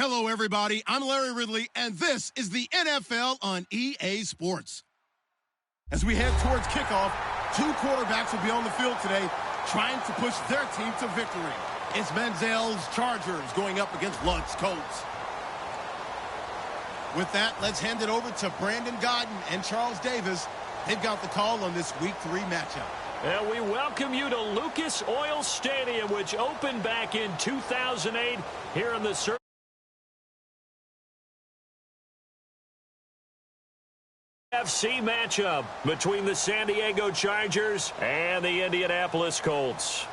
Hello, everybody. I'm Larry Ridley, and this is the NFL on EA Sports. As we head towards kickoff, two quarterbacks will be on the field today trying to push their team to victory. It's Manziel's Chargers going up against Luck's Colts. With that, let's hand it over to Brandon Godden and Charles Davis. They've got the call on this Week 3 matchup. And we welcome you to Lucas Oil Stadium, which opened back in 2008 here in the FC matchup between the San Diego Chargers and the Indianapolis Colts.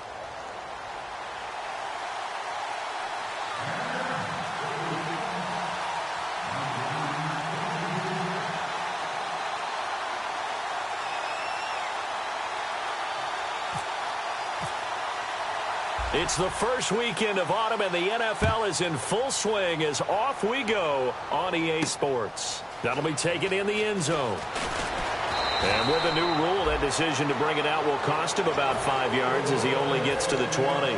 It's the first weekend of autumn, and the NFL is in full swing as off we go on EA Sports. That'll be taken in the end zone. And with a new rule, that decision to bring it out will cost him about 5 yards as he only gets to the 20.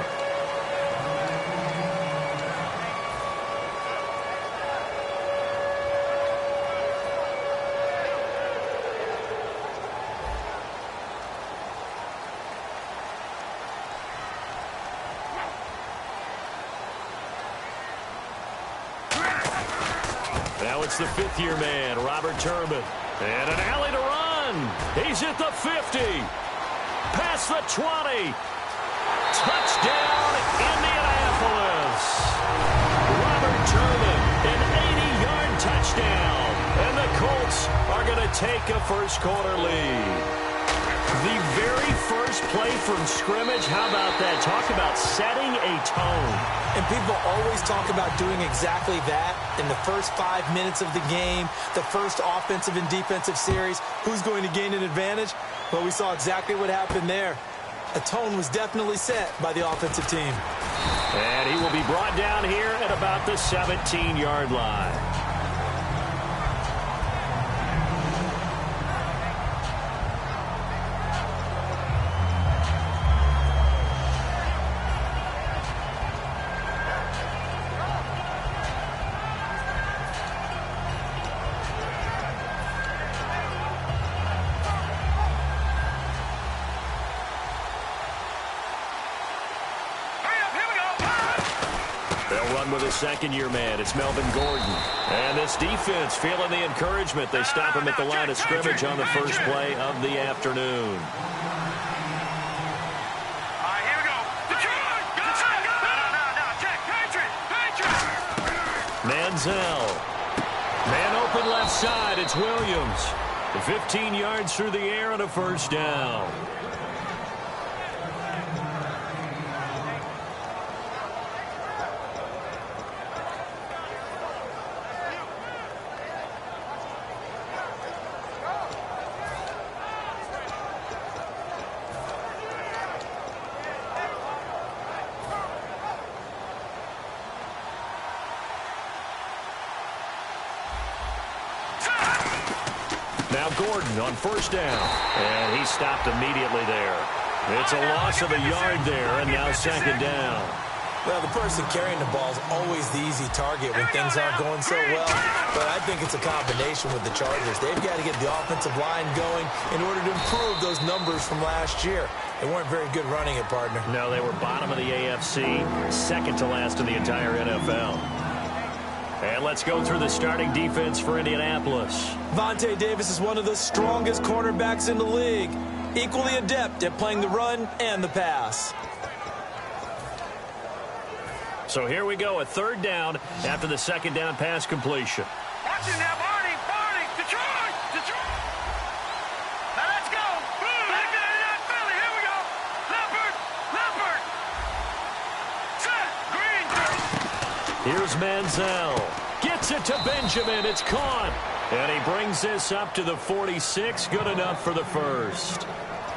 Now it's the fifth-year man, Robert Turbin. And an alley to run. He's at the 50. Past the 20. Touchdown, Indianapolis. Robert Turbin, an 80-yard touchdown. And the Colts are going to take a first-quarter lead. The very first play from scrimmage, how about that? Talk about setting a tone. And people always talk about doing exactly that in the first 5 minutes of the game, the first offensive and defensive series. Who's going to gain an advantage? Well, we saw exactly what happened there. A tone was definitely set by the offensive team. And he will be brought down here at about the 17-yard line. With a second-year man, it's Melvin Gordon. And this defense feeling the encouragement. They stop him at the line of scrimmage on the first play of the afternoon. Here we go. Manziel. Man open left side. It's Williams. 15 yards through the air and a first down. Now Gordon on first down, and he stopped immediately there. It's a loss of a yard there, and now second down. Well, the person carrying the ball is always the easy target when things aren't going so well, but I think it's a combination with the Chargers. They've got to get the offensive line going in order to improve those numbers from last year. They weren't very good running it, partner. No, they were bottom of the AFC, second to last in the entire NFL. And let's go through the starting defense for Indianapolis. Vontae Davis is one of the strongest cornerbacks in the league, equally adept at playing the run and the pass. So here we go, a third down after the second down pass completion. Watch it now, Barney, Detroit. Now let's go. Back in that Philly, here we go. Leopard. Set, green. Here's Manziel. Gets it to Benjamin. It's caught. And he brings this up to the 46. Good enough for the first.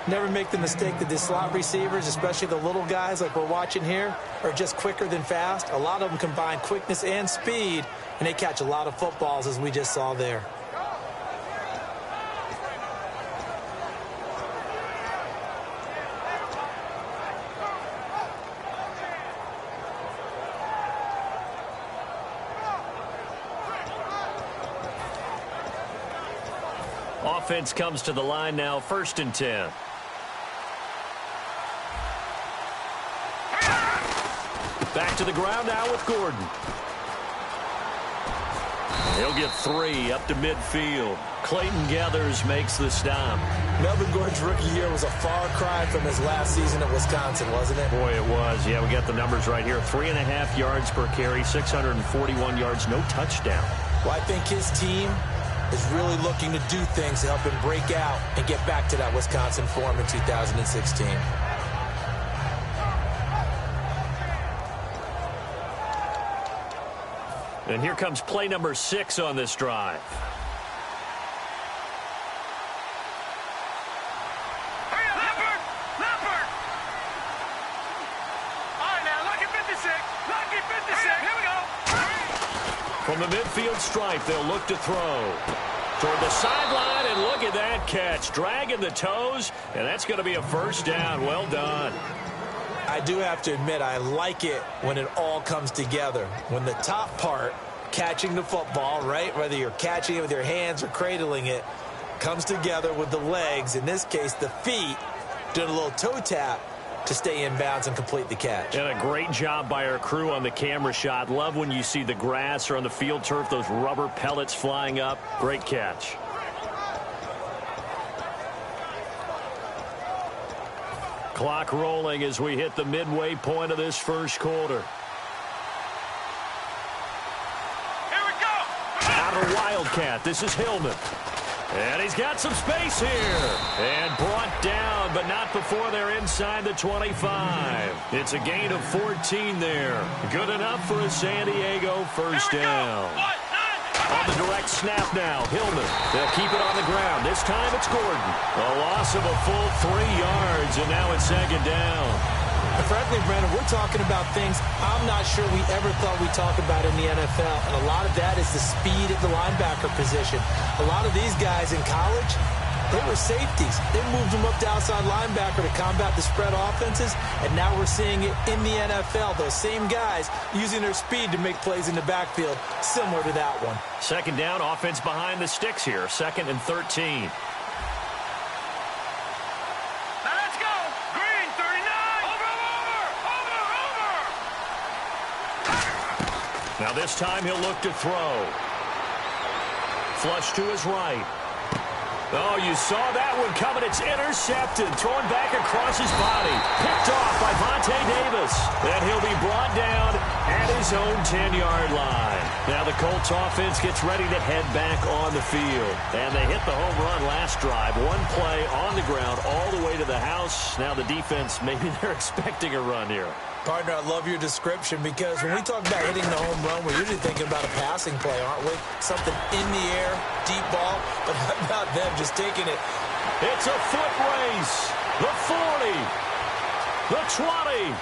Never make the mistake that the slot receivers, especially the little guys like we're watching here, are just quicker than fast. A lot of them combine quickness and speed, and they catch a lot of footballs, as we just saw there. offense comes to the line now, 1st and 10. Back to the ground now with Gordon. He'll get 3 up to midfield. Clayton Gathers makes the stop. Melvin Gordon's rookie year was a far cry from his last season at Wisconsin, wasn't it? Boy, it was. Yeah, we got the numbers right here. 3.5 yards per carry, 641 yards, no touchdown. Well, I think his team is really looking to do things to help him break out and get back to that Wisconsin form in 2016. And here comes play number 6 on this drive. Leopard! All right, now, lucky 56. Lucky 56. Here we go. From the midfield stripe, they'll look to throw. Toward the sideline, and look at that catch. Dragging the toes, and that's going to be a 1st down. Well done. I do have to admit, I like it when it all comes together. When the top part, catching the football, right, whether you're catching it with your hands or cradling it, comes together with the legs, in this case the feet, doing a little toe tap to stay in bounds and complete the catch. And a great job by our crew on the camera shot. Love when you see the grass or on the field turf, those rubber pellets flying up. Great catch. Clock rolling as we hit the midway point of this 1st quarter. Here we go. Out of the Wildcat, this is Hillman. And he's got some space here. And brought down, but not before they're inside the 25. It's a gain of 14 there. Good enough for a San Diego 1st down. On the direct snap now, Hillman. They'll keep it on the ground. This time it's Gordon. A loss of a full 3 yards, and now it's 2nd down. And frankly, Brandon, we're talking about things I'm not sure we ever thought we'd talk about in the NFL. And a lot of that is the speed at the linebacker position. A lot of these guys in college, they were safeties. They moved them up to outside linebacker to combat the spread offenses. And now we're seeing it in the NFL. Those same guys using their speed to make plays in the backfield, similar to that one. 2nd down, offense behind the sticks here. 2nd and 13. Now this time he'll look to throw. Flush to his right. Oh, you saw that one coming. It's intercepted. Thrown back across his body. Picked off by Vontae Davis. And he'll be brought down at his own 10-yard line. Now the Colts offense gets ready to head back on the field. And they hit the home run last drive. One play on the ground all the way to the house. Now the defense, maybe they're expecting a run here. Partner, I love your description because when we talk about hitting the home run, we're usually thinking about a passing play, aren't we? Something in the air, deep ball, but how about them just taking it? It's a foot race. The 40. The 20.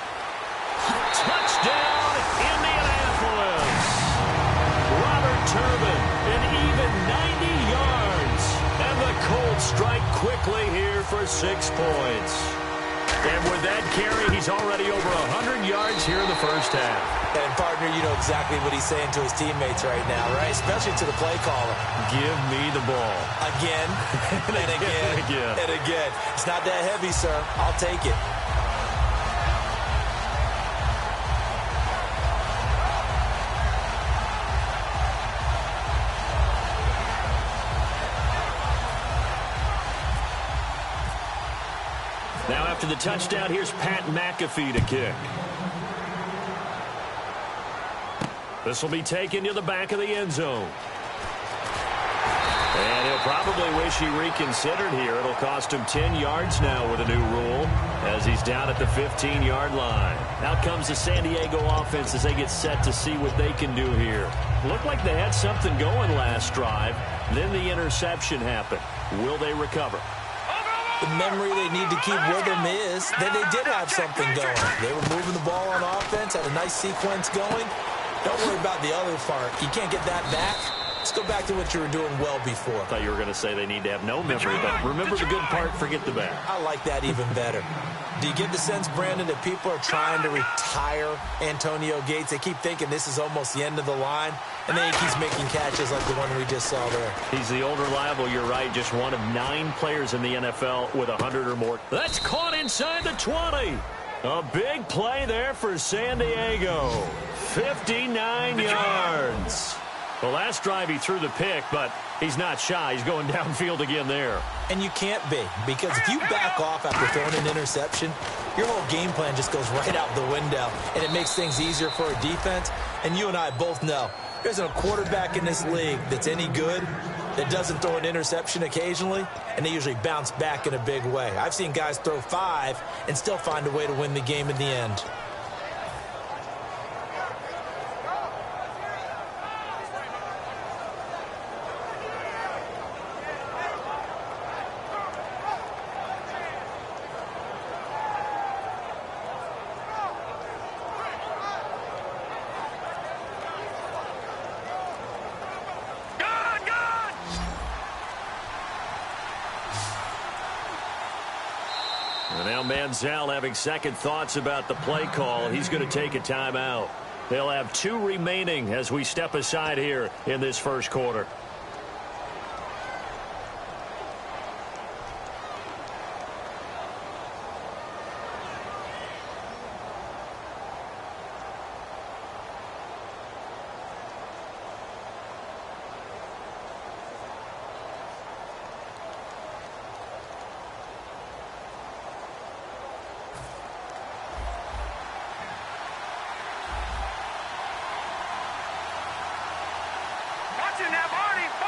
Touchdown, Indianapolis. Robert Turbin, an even 90 yards. And the Colts strike quickly here for 6 points. And with that carry, he's already over 100 yards here in the 1st half. And, partner, you know exactly what he's saying to his teammates right now, right? Especially to the play caller. Give me the ball. Again, and again, and again. It's not that heavy, sir. I'll take it. Now after the touchdown, here's Pat McAfee to kick. This will be taken to the back of the end zone. And he'll probably wish he reconsidered here. It'll cost him 10 yards now with a new rule as he's down at the 15-yard line. Out comes the San Diego offense as they get set to see what they can do here. Looked like they had something going last drive. Then the interception happened. Will they recover? The memory they need to keep with them is that they did have something going. They were moving the ball on offense, had a nice sequence going. Don't worry about the other part. You can't get that back. Just go back to what you were doing well before. I thought you were going to say they need to have no memory, but remember the good part, forget the bad. I like that even better. Do you get the sense, Brandon, that people are trying to retire Antonio Gates? They keep thinking this is almost the end of the line, and then he keeps making catches like the one we just saw there. He's the old reliable, you're right, just one of 9 players in the NFL with 100 or more. That's caught inside the 20. A big play there for San Diego. 59 yards. The last drive he threw the pick, but he's not shy. He's going downfield again there. And you can't be, because if you back off after throwing an interception, your whole game plan just goes right out the window, and it makes things easier for a defense. And you and I both know there isn't a quarterback in this league that's any good that doesn't throw an interception occasionally, and they usually bounce back in a big way. I've seen guys throw 5 and still find a way to win the game in the end. And now Manziel having second thoughts about the play call. He's going to take a timeout. They'll have 2 remaining as we step aside here in this first quarter.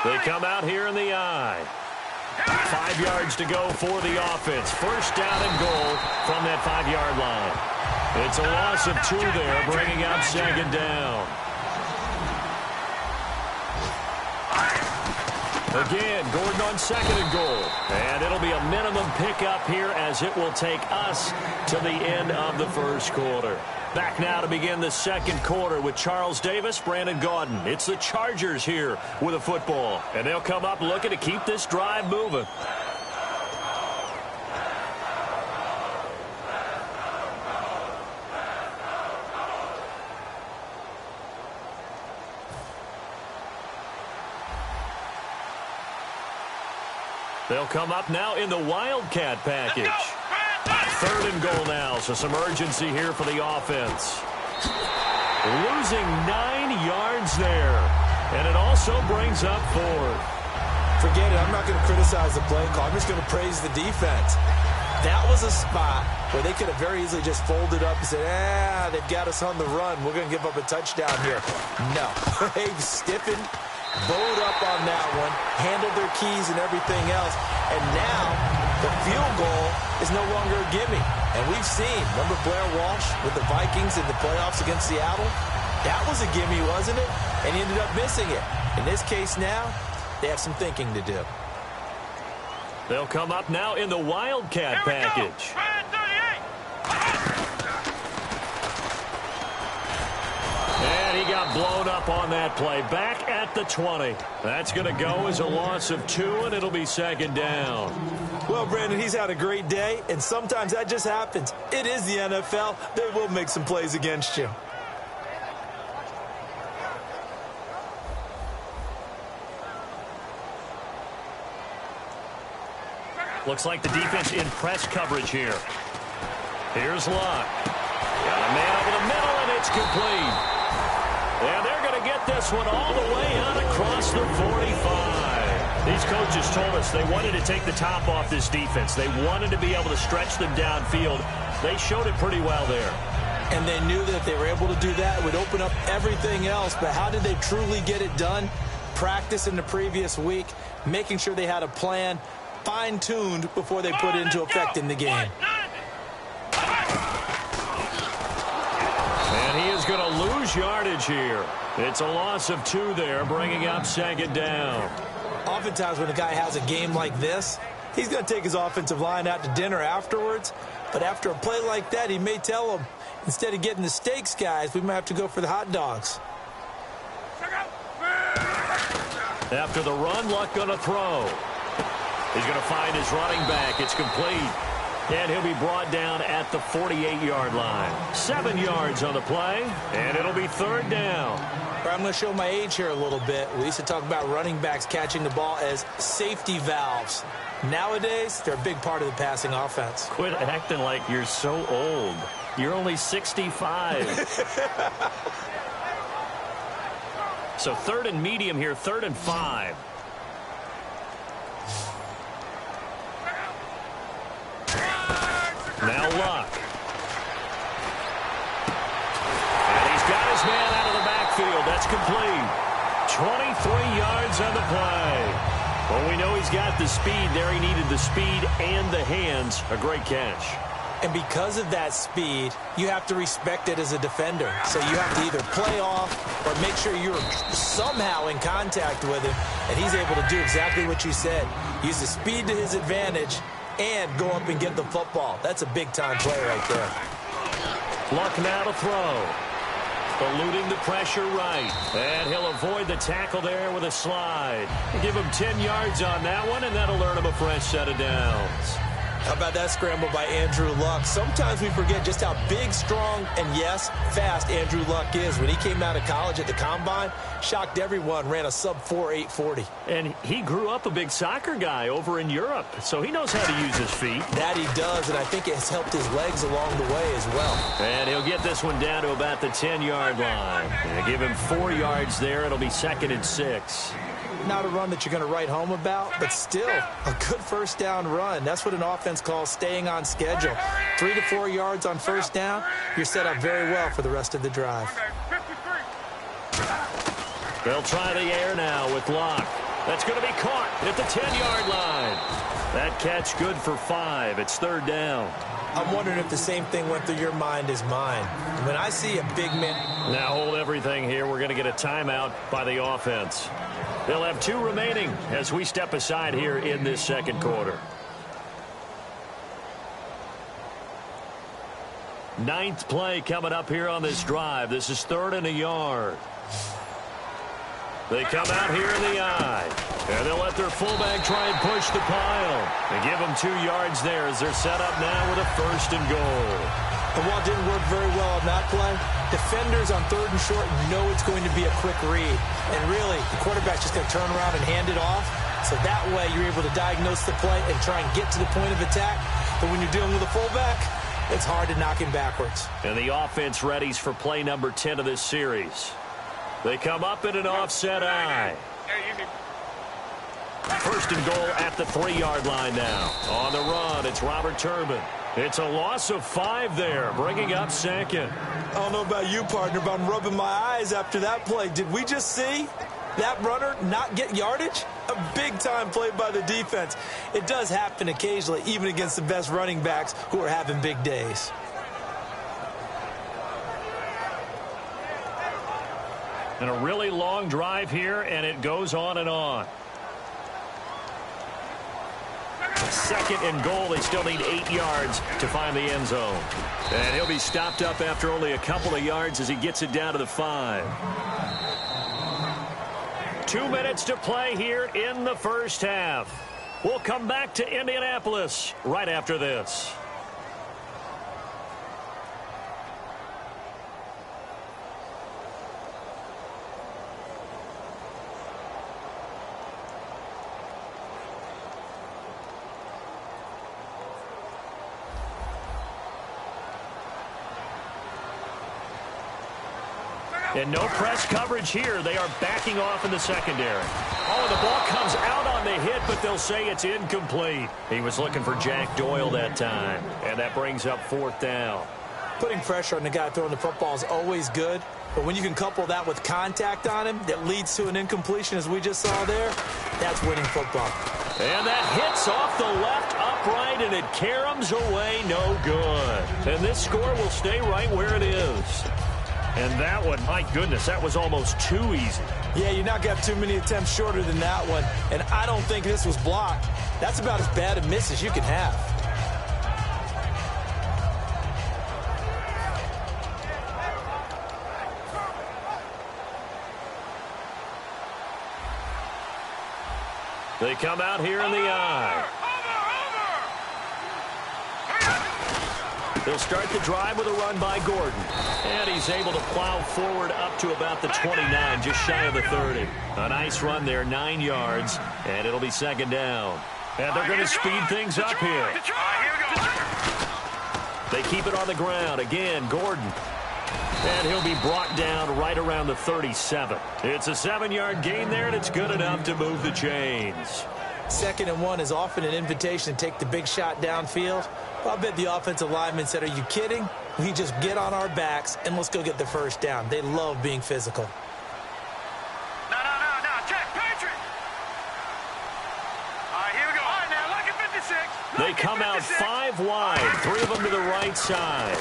They come out here in the eye. 5 yards to go for the offense. First down and goal from that 5-yard line. It's a loss of 2 there, bringing up second down. Again, Gordon on second and goal. And it'll be a minimum pickup here as it will take us to the end of the first quarter. Back now to begin the second quarter with Charles Davis, Brandon Gaudin. It's the Chargers here with a football. And they'll come up looking to keep this drive moving. They'll come up now in the Wildcat package. 3rd and goal now, so some urgency here for the offense. Losing 9 yards there. And it also brings up 4th. Forget it. I'm not going to criticize the play call. I'm just going to praise the defense. That was a spot where they could have very easily just folded up and said, they've got us on the run. We're going to give up a touchdown here. No. They've stiffened, bowed up on that one, handled their keys and everything else. And now the field goal is no longer a gimme. And we've seen, remember Blair Walsh with the Vikings in the playoffs against Seattle? That was a gimme, wasn't it? And he ended up missing it. In this case now, they have some thinking to do. They'll come up now in the Wildcat package. And he got blown up on that play. Back at the 20. That's going to go as a loss of 2, and it'll be second down. Well, Brandon, he's had a great day, and sometimes that just happens. It is the NFL. They will make some plays against you. Looks like the defense in press coverage here. Here's Luck. Got a man over the middle, and it's complete. And they're going to get this one all the way out across the 45. These coaches told us they wanted to take the top off this defense. They wanted to be able to stretch them downfield. They showed it pretty well there. And they knew that if they were able to do that, it would open up everything else. But how did they truly get it done? Practice in the previous week, making sure they had a plan, fine-tuned before they put it into effect in the game. And he is going to lose yardage here. It's a loss of 2 there, bringing up second down. Oftentimes when a guy has a game like this, he's going to take his offensive line out to dinner afterwards. But after a play like that, he may tell them, instead of getting the steaks, guys, we might have to go for the hot dogs. After the run, Luck going to throw. He's going to find his running back. It's complete. And he'll be brought down at the 48-yard line. 7 yards on the play, and it'll be third down. I'm going to show my age here a little bit. We used to talk about running backs catching the ball as safety valves. Nowadays, they're a big part of the passing offense. Quit acting like you're so old. You're only 65. So third and medium here, 3rd and 5. Now Luck. And he's got his man out of the backfield. That's complete. 23 yards on the play. Well, we know he's got the speed there. He needed the speed and the hands. A great catch. And because of that speed, you have to respect it as a defender. So you have to either play off or make sure you're somehow in contact with him. And he's able to do exactly what you said. Use the speed to his advantage and go up and get the football. That's a big-time play right there. Luck now to throw. Eluding the pressure right. And he'll avoid the tackle there with a slide. Give him 10 yards on that one, and that'll earn him a fresh set of downs. How about that scramble by Andrew Luck? Sometimes we forget just how big, strong, and, yes, fast Andrew Luck is. When he came out of college at the Combine, shocked everyone, ran a sub-4 840. And he grew up a big soccer guy over in Europe, so he knows how to use his feet. That he does, and I think it has helped his legs along the way as well. And he'll get this one down to about the 10-yard line. And give him 4 yards there. It'll be 2nd and 6. Not a run that you're going to write home about, but still a good first down run. That's what an offense calls staying on schedule. 3 to 4 yards on first down, you're set up very well for the rest of the drive. They'll try the air now with Luck. That's going to be caught at the 10-yard line. That catch good for 5. It's 3rd down. I'm wondering if the same thing went through your mind as mine. When I see a big man... Now hold everything here. We're going to get a timeout by the offense. They'll have 2 remaining as we step aside here in this second quarter. 9th play coming up here on this drive. This is 3rd and a yard. They come out here in the eye. And they'll let their fullback try and push the pile. They give them 2 yards there as they're set up now with a 1st and goal. And while it didn't work very well on that play, defenders on 3rd and short know it's going to be a quick read. And really, the quarterback's just going to turn around and hand it off. So that way you're able to diagnose the play and try and get to the point of attack. But when you're dealing with a fullback, it's hard to knock him backwards. And the offense readies for play number 10 of this series. They come up in an offset eye. 1st and goal at the 3-yard line now. On the run, it's Robert Turbin. It's a loss of 5 there, bringing up 2nd. I don't know about you, partner, but I'm rubbing my eyes after that play. Did we just see that runner not get yardage? A big-time play by the defense. It does happen occasionally, even against the best running backs who are having big days. And a really long drive here, and it goes on and on. 2nd and goal. They still need 8 yards to find the end zone. And he'll be stopped up after only a couple of yards as he gets it down to the 5. 2 minutes to play here in the first half. We'll come back to Indianapolis right after this. And no press coverage here. They are backing off in the secondary. Oh, the ball comes out on the hit, but they'll say it's incomplete. He was looking for Jack Doyle that time, and that brings up 4th down. Putting pressure on the guy throwing the football is always good, but when you can couple that with contact on him that leads to an incompletion, as we just saw there, that's winning football. And that hits off the left upright, and it caroms away no good. And this score will stay right where it is. And that one, my goodness, that was almost too easy. Yeah, you're not going to have too many attempts shorter than that one. And I don't think this was blocked. That's about as bad a miss as you can have. They come out here in the eye. They'll start the drive with a run by Gordon. And he's able to plow forward up to about the 29, just shy of the 30. A nice run there, 9 yards, and it'll be second down. And they're going to speed things up here. They keep it on the ground. Again, Gordon. And he'll be brought down right around the 37. It's a 7-yard gain there, and it's good enough to move the chains. 2nd and 1 is often an invitation to take the big shot downfield. Well, I bet the offensive lineman said, are you kidding? We just get on our backs and let's go get the first down. They love being physical. No. Check, Patriot. All right, here we go. All right, now, look at 56. They come out 5 wide, 3 of them to the right side.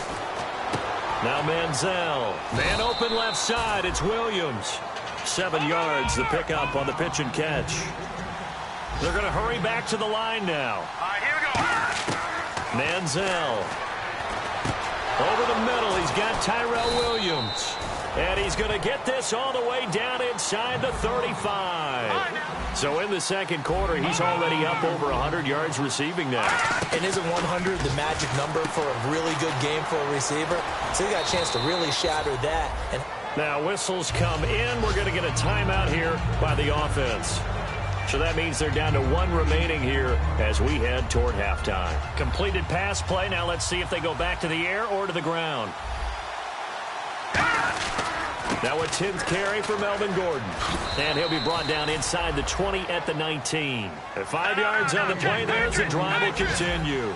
Now Manziel. Man open left side. It's Williams. 7 yards, the pickup on the pitch and catch. They're going to hurry back to the line now. All right, here we go. Manziel. Over the middle, he's got Tyrell Williams. And he's going to get this all the way down inside the 35. So in the second quarter, he's already up over 100 yards receiving now. And isn't 100 the magic number for a really good game for a receiver? So he got a chance to really shatter that. And now whistles come in. We're going to get a timeout here by the offense. So that means they're down to 1 remaining here as we head toward halftime. Completed pass play. Now let's see if they go back to the air or to the ground. Now a 10th carry for Melvin Gordon. And he'll be brought down inside the 20 at the 19. At 5 yards on the play there as the drive will continue.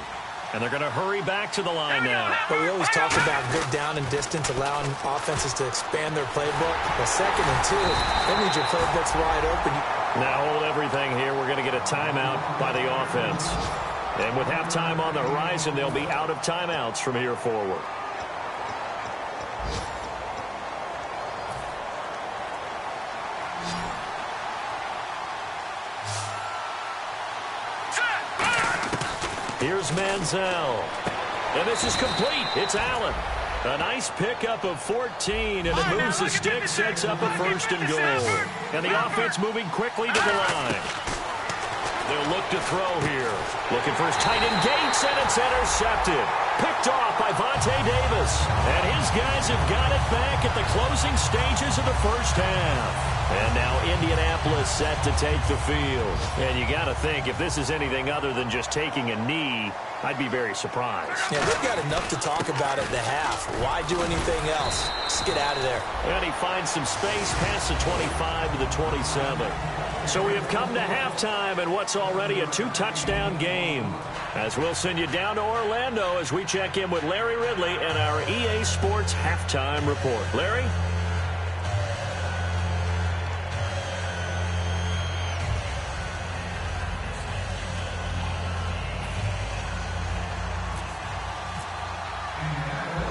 And they're going to hurry back to the line now. But we always talk about good down and distance, allowing offenses to expand their playbook. Well, 2nd and 2, that means your playbook's wide open. Now hold everything here. We're going to get a timeout by the offense. And with halftime on the horizon, they'll be out of timeouts from here forward. Here's Manziel. And this is complete. It's Allen. A nice pickup of 14, and it moves the stick, sets up a 1st and goal. And the offense moving quickly to the line. They'll look to throw here. Looking for his tight end Gates, and it's intercepted. Picked off by Vontae Davis. And his guys have got it back at the closing stages of the first half. And now Indianapolis set to take the field. And you got to think, if this is anything other than just taking a knee, I'd be very surprised. Yeah, they've got enough to talk about at the half. Why do anything else? Just get out of there. And he finds some space past the 25 to the 27. So we have come to halftime in what's already a 2-touchdown game. As we'll send you down to Orlando as we check in with Larry Ridley and our EA Sports Halftime Report. Larry?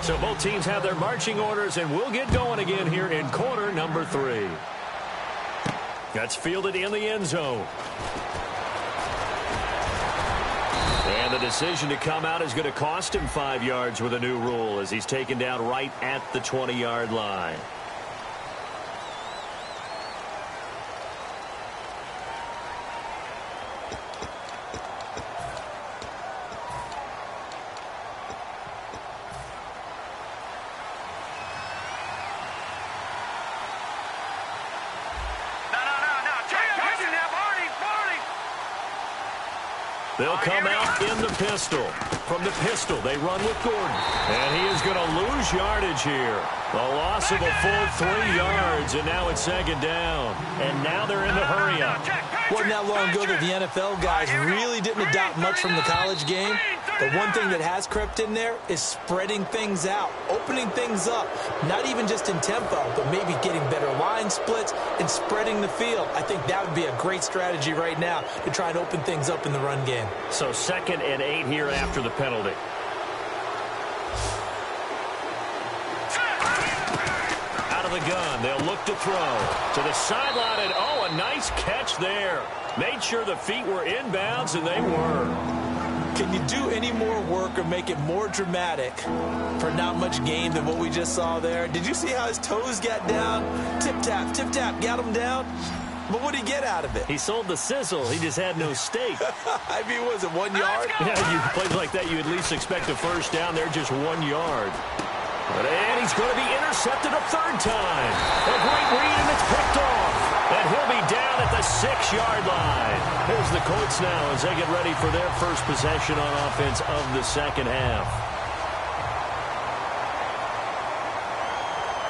So both teams have their marching orders, and we'll get going again here in quarter number 3. That's fielded in the end zone. And the decision to come out is going to cost him 5 yards with a new rule as he's taken down right at the 20-yard line. They'll come out in the pistol. From the pistol, they run with Gordon. And he is going to lose yardage here. A loss of a full 3 yards, and now it's 2nd down. And now they're in the hurry-up. Wasn't that long ago that the NFL guys really didn't adopt much from the college game. But one thing that has crept in there is spreading things out, opening things up, not even just in tempo, but maybe getting better line splits and spreading the field. I think that would be a great strategy right now to try and open things up in the run game. So 2nd and 8 here after the penalty. Out of the gun, they'll look to throw to the sideline, and oh, a nice catch there. Made sure the feet were inbounds, and they were. Can you do any more work or make it more dramatic for not much gain than what we just saw there? Did you see how his toes got down? Tip-tap, got him down. But what did he get out of it? He sold the sizzle. He just had no steak. I mean, was it 1 yard? Yeah, you plays like that, you at least expect a first down. They're just 1 yard. And he's going to be intercepted a third time. A great read, and it's picked off. And he'll be down at the 6-yard line. Here's the Colts now as they get ready for their first possession on offense of the second half.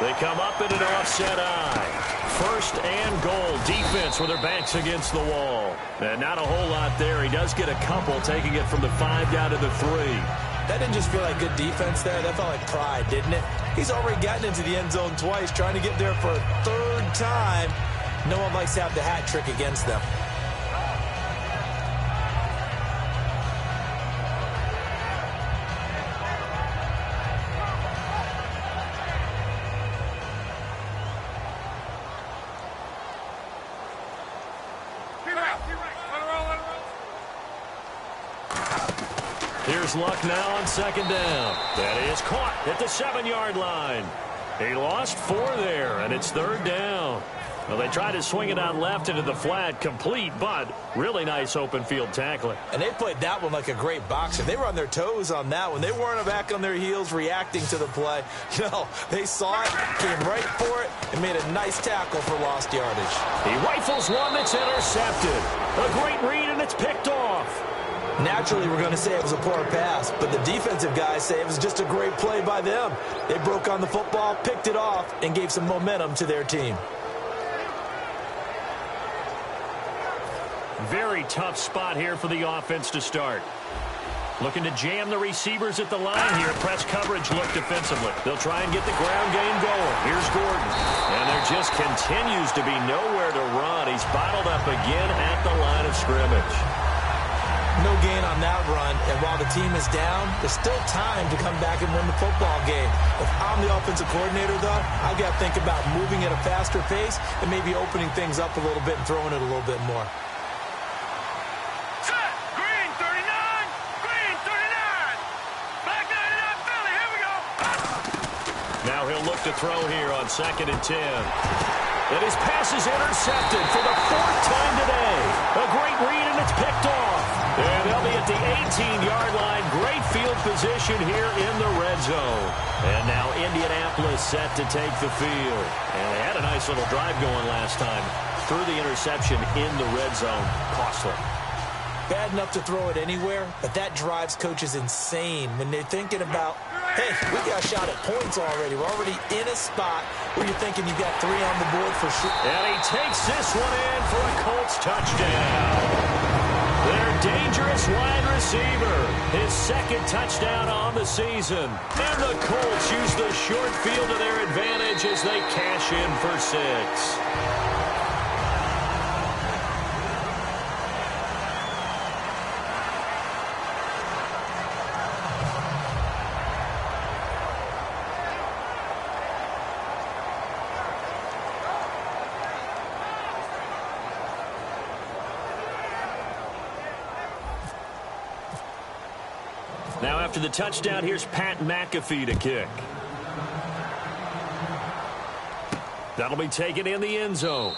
They come up in an offset eye. First and goal. Defense with their backs against the wall. And not a whole lot there. He does get a couple, taking it from the 5 down to the 3. That didn't just feel like good defense there. That felt like pride, didn't it? He's already gotten into the end zone twice, trying to get there for a third time. No one likes to have the hat trick against them. Here's Luck now on second down. That is caught at the 7-yard line. He lost 4 there, and it's third down. Well, they tried to swing it out left into the flat, complete, but really nice open field tackling. And they played that one like a great boxer. They were on their toes on that one. They weren't back on their heels reacting to the play. No, they saw it, came right for it, and made a nice tackle for lost yardage. He rifles one that's intercepted. A great read, and it's picked off. Naturally, we're going to say it was a poor pass, but the defensive guys say it was just a great play by them. They broke on the football, picked it off, and gave some momentum to their team. Very tough spot here for the offense to start. Looking to jam the receivers at the line here. Press coverage look defensively. They'll try and get the ground game going. Here's Gordon. And there just continues to be nowhere to run. He's bottled up again at the line of scrimmage. No gain on that run, and while the team is down, there's still time to come back and win the football game. If I'm the offensive coordinator, though, I've got to think about moving at a faster pace and maybe opening things up a little bit and throwing it a little bit more. Set. Green 39. Green 39. Black 99 Philly. Here we go. Now he'll look to throw here on 2nd and 10. And his pass is intercepted for the 4th time today. A great read, and it's picked off. And they'll be at the 18-yard line. Great field position here in the red zone. And now Indianapolis set to take the field. And they had a nice little drive going last time. Threw the interception in the red zone. Costly. Bad enough to throw it anywhere, but that drives coaches insane when they're thinking about, hey, we got a shot at points already. We're already in a spot where you're thinking you got 3 on the board for sure. And he takes this one in for a Colts touchdown. Their dangerous wide receiver. His 2nd touchdown on the season. And the Colts use the short field to their advantage as they cash in for 6. Now after the touchdown, here's Pat McAfee to kick. That'll be taken in the end zone.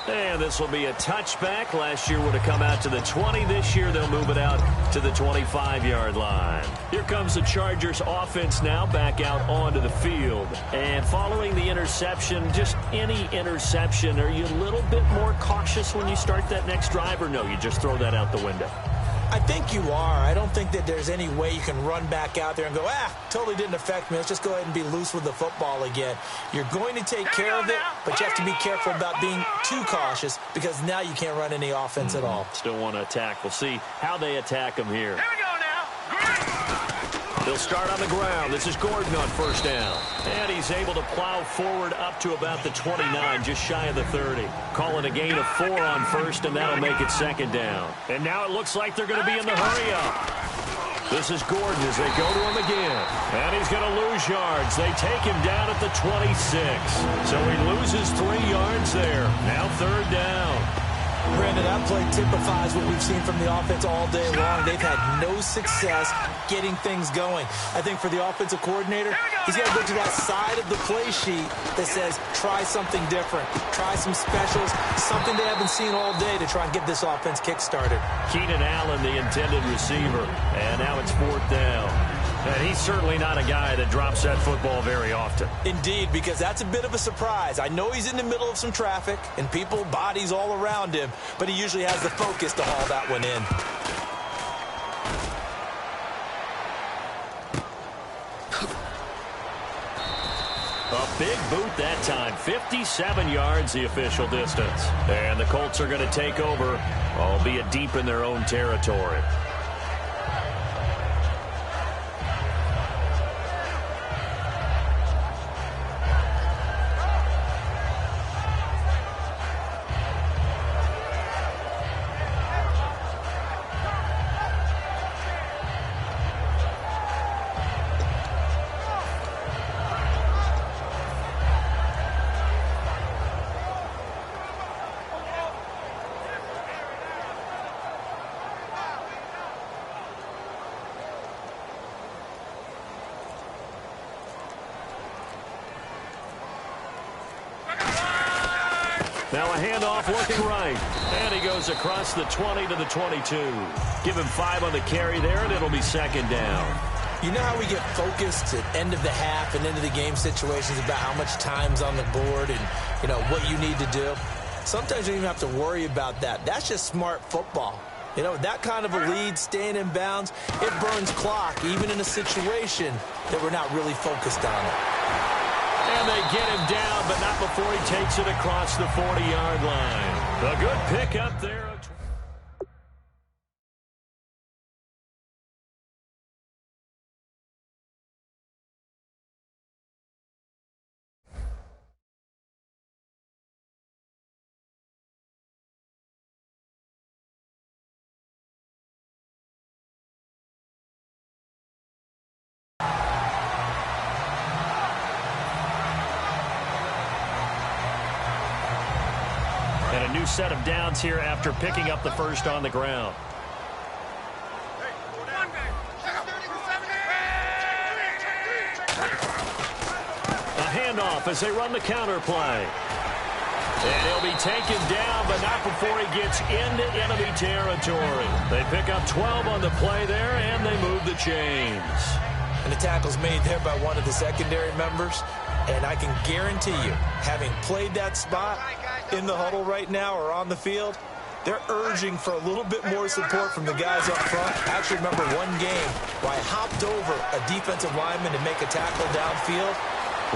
And this will be a touchback. Last year would have come out to the 20. This year they'll move it out to the 25-yard line. Here comes the Chargers offense now back out onto the field. And following the interception, just any interception, are you a little bit more cautious when you start that next drive, or no, you just throw that out the window? I think you are. I don't think that there's any way you can run back out there and go, totally didn't affect me. Let's just go ahead and be loose with the football again. You're going to take care of it, but you have to be careful about being too cautious because now you can't run any offense at all. Still want to attack. We'll see how they attack them here. Here we go now. Green. They'll start on the ground. This is Gordon on first down. And he's able to plow forward up to about the 29, just shy of the 30. Calling a gain of 4 on first, and that'll make it 2nd down. And now it looks like they're going to be in the hurry-up. This is Gordon as they go to him again. And he's going to lose yards. They take him down at the 26. So he loses 3 yards there. Now 3rd down. Brandon, that play typifies what we've seen from the offense all day long. They've had no success getting things going. I think for the offensive coordinator, he's got to go to that side of the play sheet that says, try something different. Try some specials, something they haven't seen all day to try and get this offense kick-started. Keenan Allen, the intended receiver. And now it's 4th down. And he's certainly not a guy that drops that football very often. Indeed, because that's a bit of a surprise. I know he's in the middle of some traffic and people, bodies all around him, but he usually has the focus to haul that one in. A big boot that time. 57 yards the official distance. And the Colts are going to take over, albeit deep in their own territory. Now a handoff looking right. And he goes across the 20 to the 22. Give him 5 on the carry there, and it'll be 2nd down. You know how we get focused at end of the half and end of the game situations about how much time's on the board and, you know, what you need to do? Sometimes you don't even have to worry about that. That's just smart football. You know, that kind of a lead, staying in bounds, it burns clock, even in a situation that we're not really focused on it. And they get him down, but not before he takes it across the 40-yard line. A good pickup there. And a new set of downs here after picking up the first on the ground. A handoff as they run the counter play. And he'll be taken down, but not before he gets into enemy territory. They pick up 12 on the play there, and they move the chains. And the tackle's made there by one of the secondary members. And I can guarantee you, having played that spot in the huddle right now or on the field, they're urging for a little bit more support from the guys up front. I actually remember one game where I hopped over a defensive lineman to make a tackle downfield.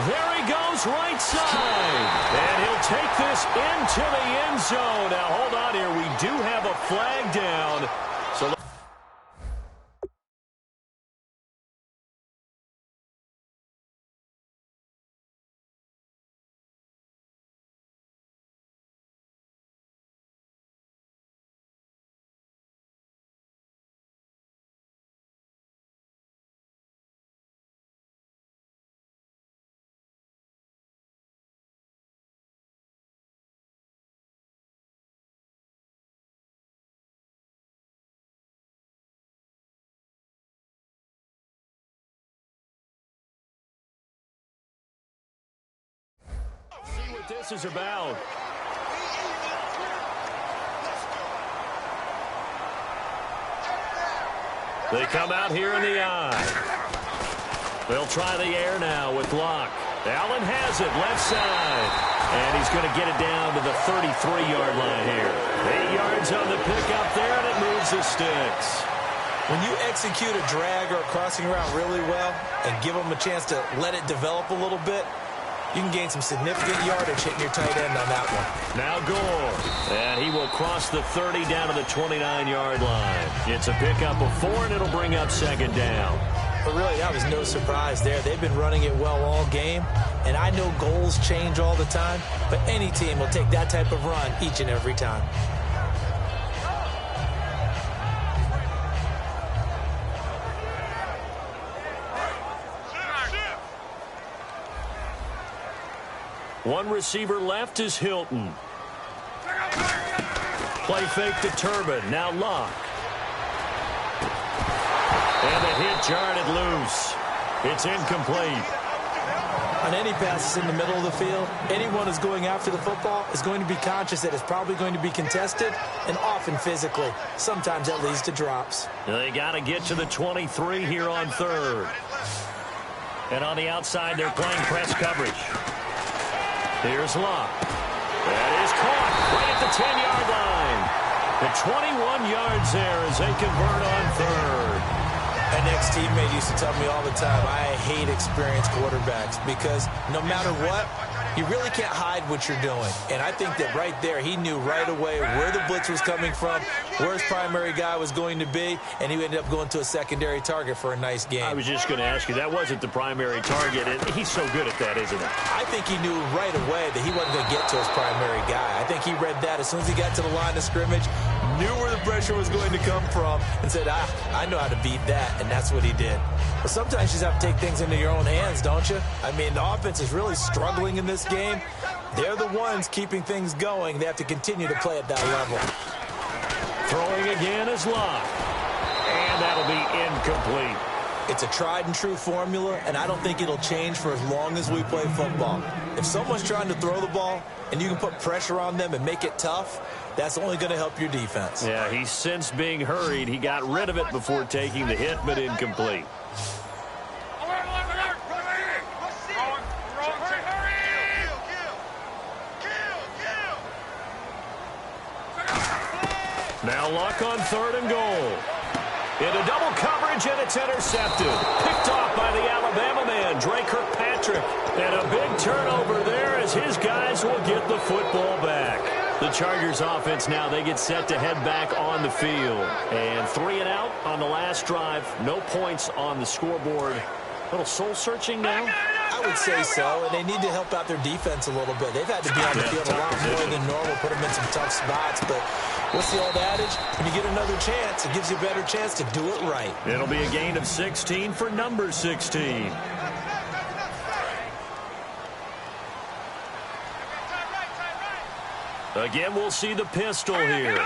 There he goes, right side. And he'll take this into the end zone. Now, hold on here. We do have a flag down. So see what this is about. They come out here in the eye. They'll try the air now with Locke. Allen has it, left side. And he's going to get it down to the 33-yard line here. 8 yards on the pickup there, and it moves the sticks. When you execute a drag or a crossing route really well and give them a chance to let it develop a little bit, you can gain some significant yardage hitting your tight end on that one. Now Gore. And he will cross the 30 down to the 29-yard line. It's a pickup of 4, and it'll bring up 2nd down. But really, that was no surprise there. They've been running it well all game. And I know goals change all the time, but any team will take that type of run each and every time. One receiver left is Hilton. Play fake to Turbin. Now Luck. And the hit jarred it loose. It's incomplete. On any passes in the middle of the field, anyone who's going after the football is going to be conscious that it's probably going to be contested and often physically. Sometimes that leads to drops. They got to get to the 23 here on third. And on the outside, they're playing press coverage. Here's Luck. That is caught right at the 10-yard line. The 21 yards there as they convert on third. An ex-teammate used to tell me all the time, I hate experienced quarterbacks because no matter what, you really can't hide what you're doing. And I think that right there, he knew right away where the blitz was coming from, where his primary guy was going to be, and he ended up going to a secondary target for a nice game. I was just going to ask you, that wasn't the primary target, and he's so good at that, isn't he? I think he knew right away that he wasn't going to get to his primary guy. I think he read that as soon as he got to the line of scrimmage, knew where the pressure was going to come from, and said, I know how to beat that, and that's what he did. But sometimes you just have to take things into your own hands, don't you? I mean, the offense is really struggling in this game. They're the ones keeping things going. They have to continue to play at that level. Throwing again is Luck. And that'll be incomplete. It's a tried-and-true formula, and I don't think it'll change for as long as we play football. If someone's trying to throw the ball and you can put pressure on them and make it tough, that's only going to help your defense. Yeah, he's since being hurried. He got rid of it before taking the hit, but incomplete. Now Luck on third and goal. Into double coverage, and it's intercepted. Picked off by the Alabama man, Dre Kirkpatrick. And a big turnover there as his guys will get the football back. The Chargers offense now, they get set to head back on the field. And 3 and out on the last drive. No points on the scoreboard. A little soul-searching now? I would say so, and they need to help out their defense a little bit. They've had to be on the field a lot more than normal, put them in some tough spots, but what's the old adage? When you get another chance, it gives you a better chance to do it right. It'll be a gain of 16 for number 16. Again, we'll see the pistol here.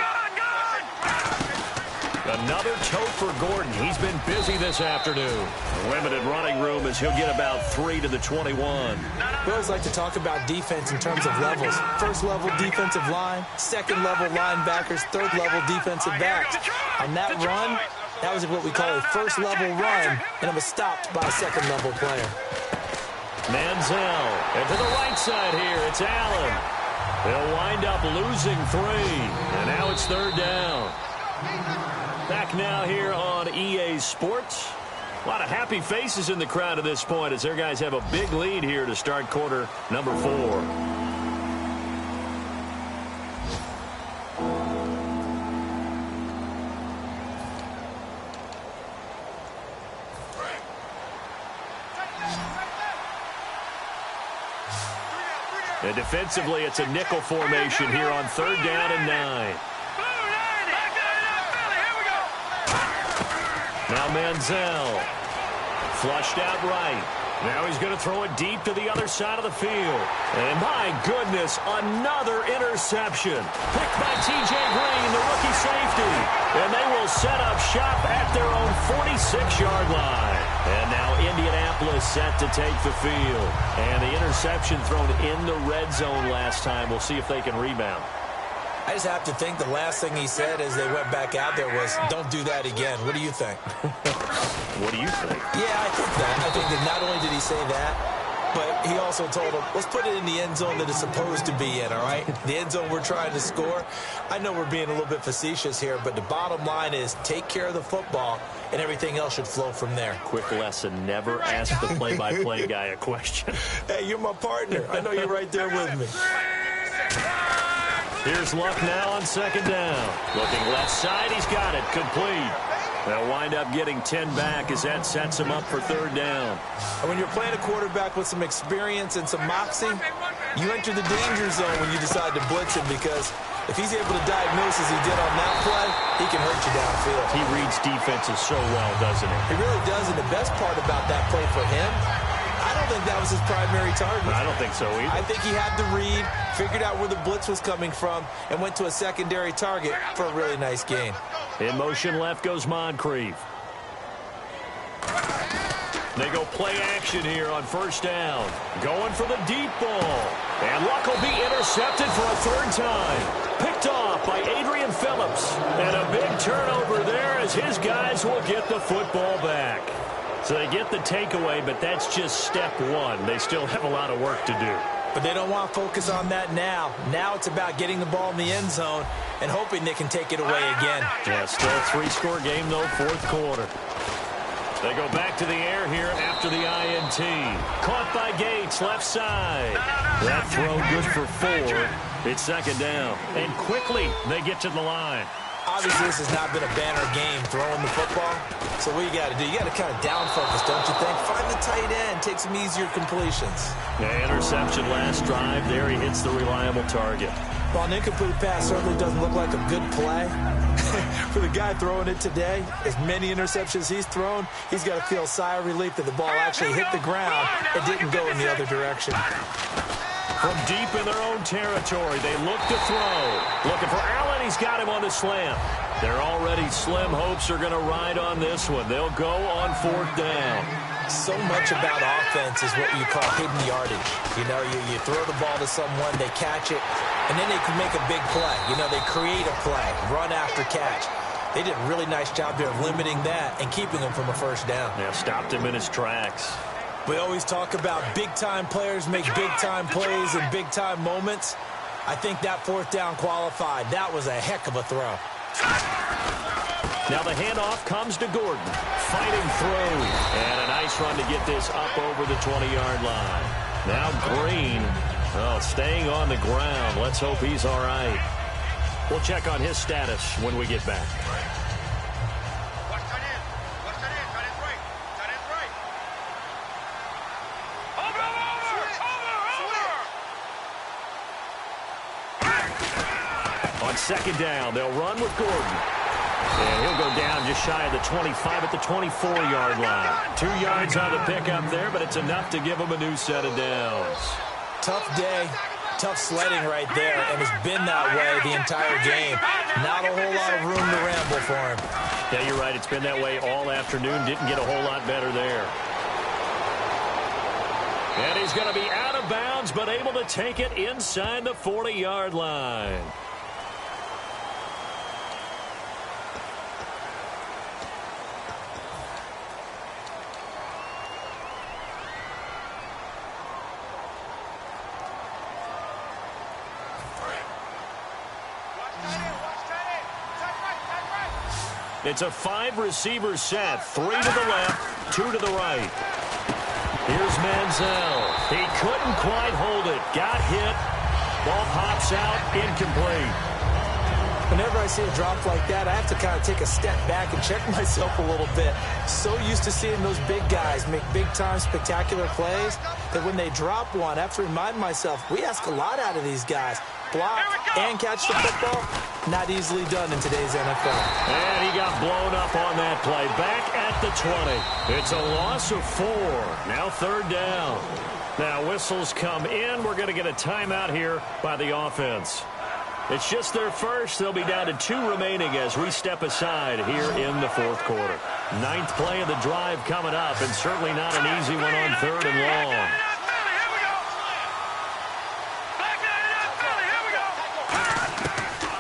Another toe for Gordon. He's been busy this afternoon. Limited running room as he'll get about 3 to the 21. We always like to talk about defense in terms of levels. First level defensive line, second level linebackers, third level defensive backs. On that run, that was what we call a first level run, and it was stopped by a second level player. Manziel, and to the right side here, it's Allen. They'll wind up losing 3, and now it's third down. Back now here on EA Sports. A lot of happy faces in the crowd at this point as their guys have a big lead here to start quarter number 4. And defensively, it's a nickel formation here on third down and 9. Now Manziel, flushed out right. Now he's going to throw it deep to the other side of the field. And my goodness, another interception. Picked by T.J. Green, the rookie safety. And they will set up shop at their own 46-yard line. And now Indianapolis set to take the field. And the interception thrown in the red zone last time. We'll see if they can rebound. I just have to think the last thing he said as they went back out there was, don't do that again. What do you think? What do you think? Yeah, I think that. I think that not only did he say that, but he also told him, let's put it in the end zone that it's supposed to be in, all right? The end zone we're trying to score. I know we're being a little bit facetious here, but the bottom line is take care of the football, and everything else should flow from there. Quick lesson, never ask the play-by-play guy a question. Hey, you're my partner. I know you're right there with me. Here's Luck now on second down. Looking left side, he's got it. Complete. They'll wind up getting 10 back as that sets him up for third down. And when you're playing a quarterback with some experience and some moxie, you enter the danger zone when you decide to blitz him, because if he's able to diagnose as he did on that play, he can hurt you downfield. He reads defenses so well, doesn't he? He really does, and the best part about that play for him, I I don't think that was his primary target. I don't think so either. I think he had the read, figured out where the blitz was coming from, and went to a secondary target for a really nice gain. In motion left goes Moncrief. They go play action here on first down. Going for the deep ball. And Luck will be intercepted for a third time. Picked off by Adrian Phillips. And a big turnover there as his guys will get the football back. So they get the takeaway, but that's just step one. They still have a lot of work to do. But they don't want to focus on that now. Now it's about getting the ball in the end zone and hoping they can take it away again. Yeah, still a three-score game, though, fourth quarter. They go back to the air here after the INT. Caught by Gates, left side. That throw good for 4. It's second down. And quickly they get to the line. Obviously, this has not been a banner game throwing the football. So what you got to do, you got to kind of down focus, don't you think? Find the tight end, take some easier completions. Yeah, interception last drive. There he hits the reliable target. Well, an incomplete pass certainly doesn't look like a good play. For the guy throwing it today, as many interceptions he's thrown, he's got to feel a sigh of relief that the ball actually hit the ground and didn't go in the other direction. From deep in their own territory, they look to throw. Looking for Allen. He's got him on the slant. Their already slim hopes are going to ride on this one. They'll go on fourth down. So much about offense is what you call hidden yardage. You know, you throw the ball to someone, they catch it, and then they can make a big play. You know, they create a play, run after catch. They did a really nice job there of limiting that and keeping him from a first down. Yeah, stopped him in his tracks. We always talk about big-time players make big-time plays in big-time moments. I think that fourth down qualified. That was a heck of a throw. Now the handoff comes to Gordon. Fighting through. And a nice run to get this up over the 20-yard line. Now Green, staying on the ground. Let's hope he's all right. We'll check on his status when we get back. On second down, they'll run with Gordon. And he'll go down just shy of the 25 at the 24-yard line. 2 yards on the pickup there, but it's enough to give him a new set of downs. Tough day, tough sledding right there, and it's been that way the entire game. Not a whole lot of room to ramble for him. Yeah, you're right. It's been that way all afternoon. Didn't get a whole lot better there. And he's going to be out of bounds, but able to take it inside the 40-yard line. It's a 5-receiver set. 3 to the left, 2 to the right. Here's Manziel. He couldn't quite hold it. Got hit. Ball pops out. Incomplete. Whenever I see a drop like that, I have to kind of take a step back and check myself a little bit. So used to seeing those big guys make big-time spectacular plays that when they drop one, I have to remind myself, we ask a lot out of these guys. Block and catch the football, not easily done in today's NFL. And he got blown up on that play. Back at the 20. It's a loss of 4. Now third down. Now whistles come in. We're going to get a timeout here by the offense. It's just their first. They'll be down to 2 remaining as we step aside here in the fourth quarter. 9th play of the drive coming up, and certainly not an easy one on third and long.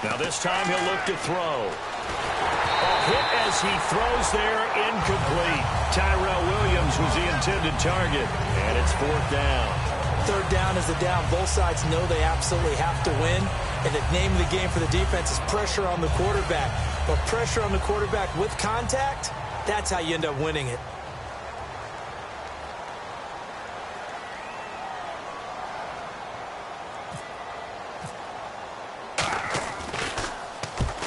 Now this time he'll look to throw. Hit as he throws there, incomplete. Tyrell Williams was the intended target, and it's fourth down. Third down is the down. Both sides know they absolutely have to win, and the name of the game for the defense is pressure on the quarterback. But pressure on the quarterback with contact, that's how you end up winning it.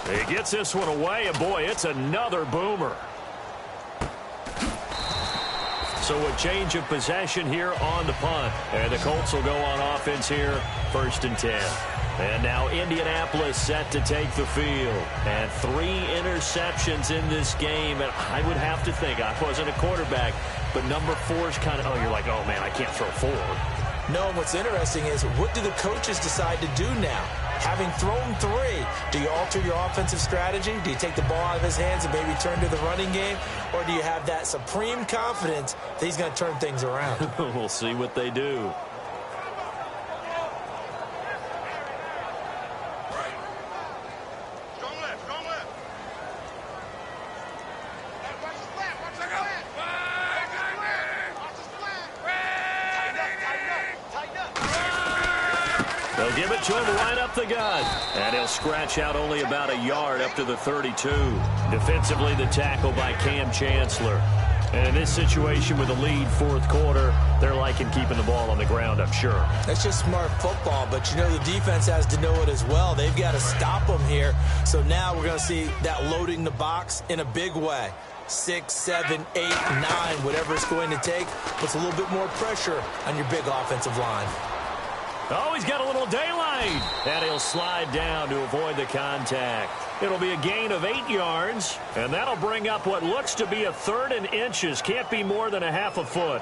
He gets this one away, and boy, it's another boomer. So a change of possession here on the punt. And the Colts will go on offense here, 1st and 10. And now Indianapolis set to take the field. And 3 interceptions in this game. And I would have to think, I wasn't a quarterback, but number 4 is kind of, you're like, oh, man, I can't throw 4. No, what's interesting is what do the coaches decide to do now? Having thrown 3, do you alter your offensive strategy? Do you take the ball out of his hands and maybe turn to the running game? Or do you have that supreme confidence that he's going to turn things around? We'll see what they do. They'll give it to him right up the gut. And he'll scratch out only about a yard up to the 32. Defensively, the tackle by Cam Chancellor. And in this situation with a lead fourth quarter, they're liking keeping the ball on the ground, I'm sure. That's just smart football, but you know the defense has to know it as well. They've got to stop them here. So now we're going to see that loading the box in a big way. 6, 7, 8, 9, whatever it's going to take, puts a little bit more pressure on your big offensive line. Oh, he's got a little daylight. And he'll slide down to avoid the contact. It'll be a gain of 8 yards, and that'll bring up what looks to be a 3rd and inches. Can't be more than a half a foot.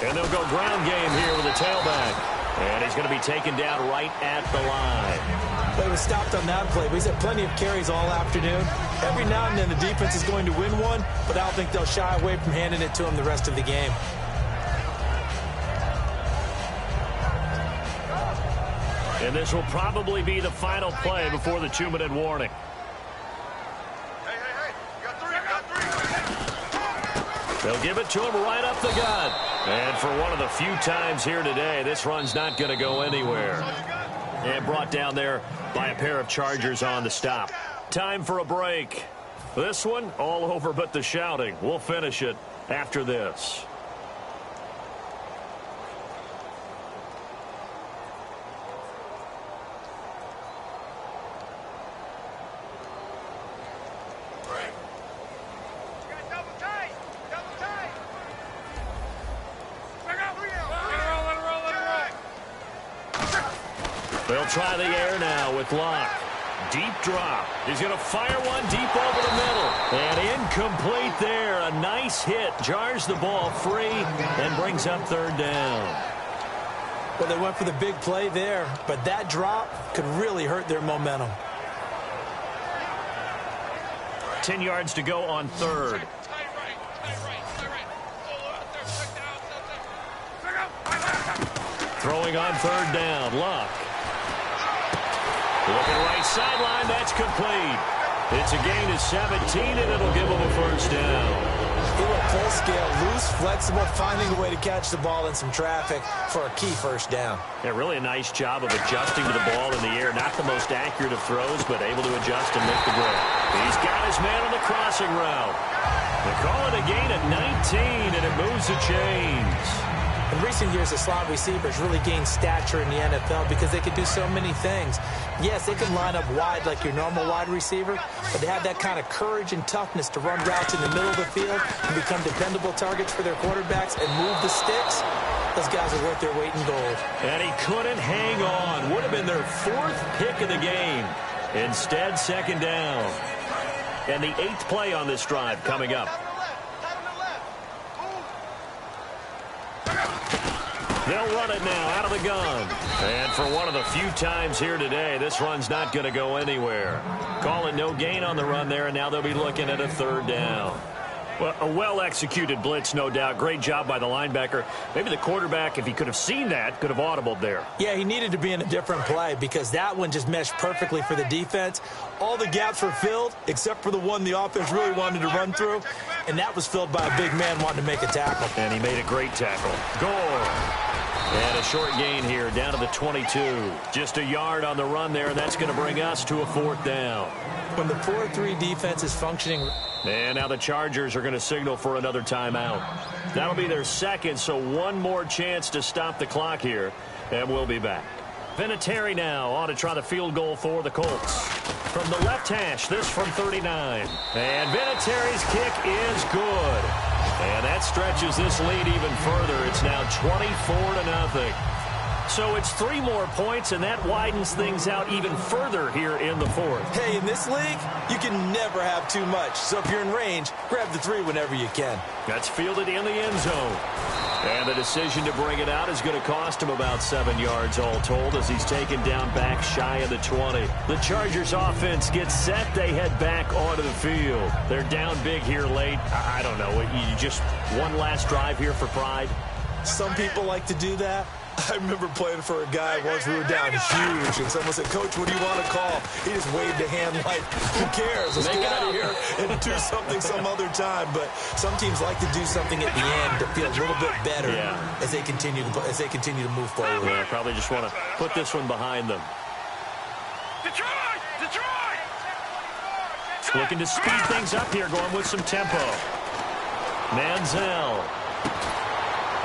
And they'll go ground game here with a tailback. And he's going to be taken down right at the line. Well, he was stopped on that play, but he's had plenty of carries all afternoon. Every now and then the defense is going to win one, but I don't think they'll shy away from handing it to him the rest of the game. And this will probably be the final play before the 2-minute warning. They'll give it to him right up the gut. And for one of the few times here today, this run's not going to go anywhere. And brought down there by a pair of Chargers on the stop. Time for a break. This one, all over but the shouting. We'll finish it after this. They'll try the air now with Locke. Deep drop. He's going to fire one deep over the middle. And incomplete there. A nice hit. Jars the ball free and brings up 3rd down. Well, they went for the big play there, but that drop could really hurt their momentum. 10 yards to go on 3rd. Throwing on 3rd down. Luck. Looking right sideline. That's complete. It's a gain of 17, and it'll give them a 1st down. He went full scale, loose, flexible, finding a way to catch the ball in some traffic for a key 1st down. Yeah, really a nice job of adjusting to the ball in the air. Not the most accurate of throws, but able to adjust and make the grab. He's got his man on the crossing route. They call it a gain of 19, and it moves the chains. In recent years, the slot receivers really gained stature in the NFL because they could do so many things. Yes, they can line up wide like your normal wide receiver, but they have that kind of courage and toughness to run routes in the middle of the field and become dependable targets for their quarterbacks and move the sticks. Those guys are worth their weight in gold. And he couldn't hang on. Would have been their 4th pick of the game. Instead, 2nd down. And the 8th play on this drive coming up. They'll run it now out of the gun. And for one of the few times here today, this run's not going to go anywhere. Call it no gain on the run there, and now they'll be looking at a 3rd down. Well, a well-executed blitz, no doubt. Great job by the linebacker. Maybe the quarterback, if he could have seen that, could have audibled there. Yeah, he needed to be in a different play because that one just meshed perfectly for the defense. All the gaps were filled except for the one the offense really wanted to run through, and that was filled by a big man wanting to make a tackle. And he made a great tackle. Gore. And a short gain here down to the 22. Just a yard on the run there, and that's going to bring us to a 4th down. When the 4-3 defense is functioning. And now the Chargers are going to signal for another timeout. That'll be their 2nd, so one more chance to stop the clock here, and we'll be back. Vinatieri now on to try the field goal for the Colts. From the left hash, this from 39. And Vinatieri's kick is good. And that stretches this lead even further. It's now 24-0. So it's 3 more points, and that widens things out even further here in the fourth. Hey, in this league, you can never have too much. So if you're in range, grab the 3 whenever you can. That's fielded in the end zone. And the decision to bring it out is going to cost him about 7 yards all told as he's taken down back shy of the 20. The Chargers offense gets set. They head back onto the field. They're down big here late. I don't know. You just one last drive here for pride? Some people like to do that. I remember playing for a guy once. We were down huge, and someone said, "Coach, what do you want to call?" He just waved a hand like, "Who cares? Let's get out of here and do something some other time." But some teams like to do something at the end to feel a little bit better as they continue to move forward. Yeah, probably just want to put this one behind them. Detroit! Detroit! Looking to speed things up here, going with some tempo. Manziel.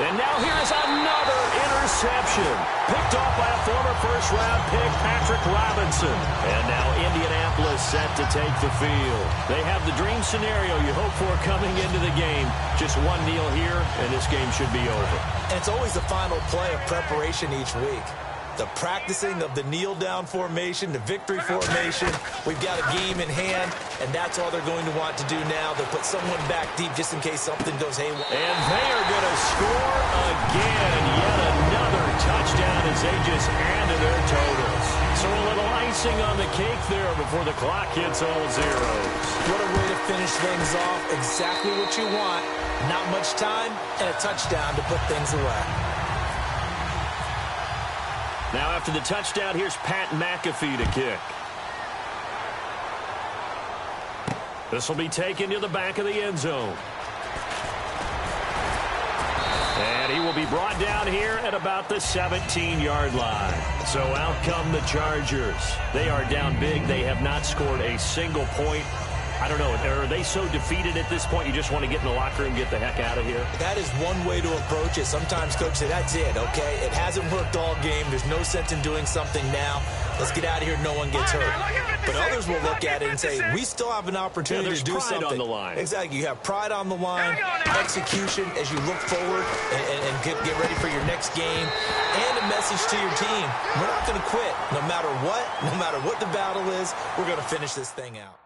And now here's another interception. Picked off by a former first-round pick, Patrick Robinson. And now Indianapolis set to take the field. They have the dream scenario you hope for coming into the game. Just one kneel here, and this game should be over. And it's always the final play of preparation each week. The practicing of the kneel-down formation, the victory formation. We've got a game in hand, and that's all they're going to want to do now. They'll put someone back deep just in case something goes haywire. And they are going to score again. Yet another touchdown as they just added their totals. So a little icing on the cake there before the clock hits all zeros. What a way to finish things off. Exactly what you want. Not much time and a touchdown to put things away. Now after the touchdown, here's Pat McAfee to kick. This will be taken to the back of the end zone. And he will be brought down here at about the 17-yard line. So out come the Chargers. They are down big. They have not scored a single point. I don't know. Are they so defeated at this point you just want to get in the locker room and get the heck out of here? That is one way to approach it. Sometimes coach say, that's it, okay? It hasn't worked all game. There's no sense in doing something now. Let's get out of here. No one gets hurt. But others will look at it and say, we still have an opportunity to do something. There's pride on the line. Exactly. You have pride on the line, execution as you look forward and get ready for your next game, and a message to your team. We're not going to quit. No matter what the battle is, we're going to finish this thing out.